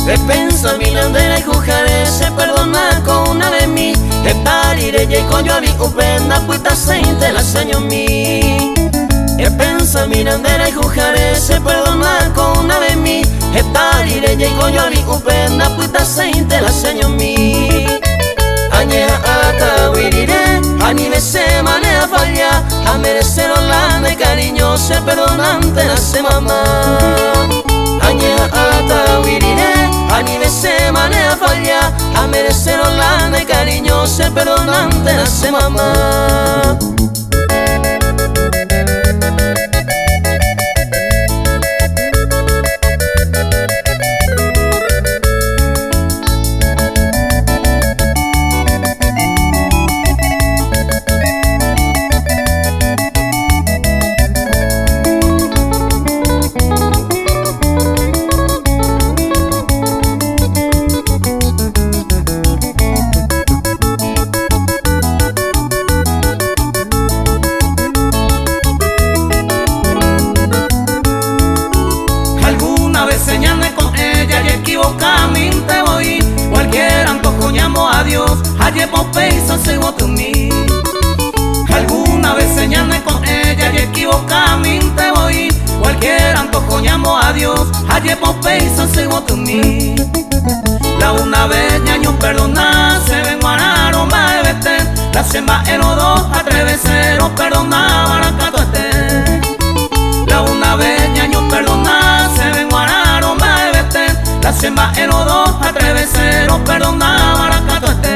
E pensa minandera e cucare se perdona con una de mi e parire e coglio vi upenda puita sente la segno mi e pensa minandera e cucare se perdona con una de mi e parire e coglio vi upenda puita sente la segno mi Añe ata wirire anime se manea falla a merecer la de cariño se perdonante la se mamá Añe ata wirire anime se manea falla a merecer la de cariño se perdonante la se mamá Señalme con ella y equivocamente voy Cualquier antojo llamo a Dios Ayer popeiza se to me Alguna vez señalme con ella y equivocamente voy Cualquier antojo llamo a Dios Ayer popeiza se to me La una vez ñaño perdona Se ven guanaro ma vete La semba en o dos atrevecero perdona baracato este La una vez ñaño perdona Se ven guanaro la semba en o dos atrevecero perdona baracato este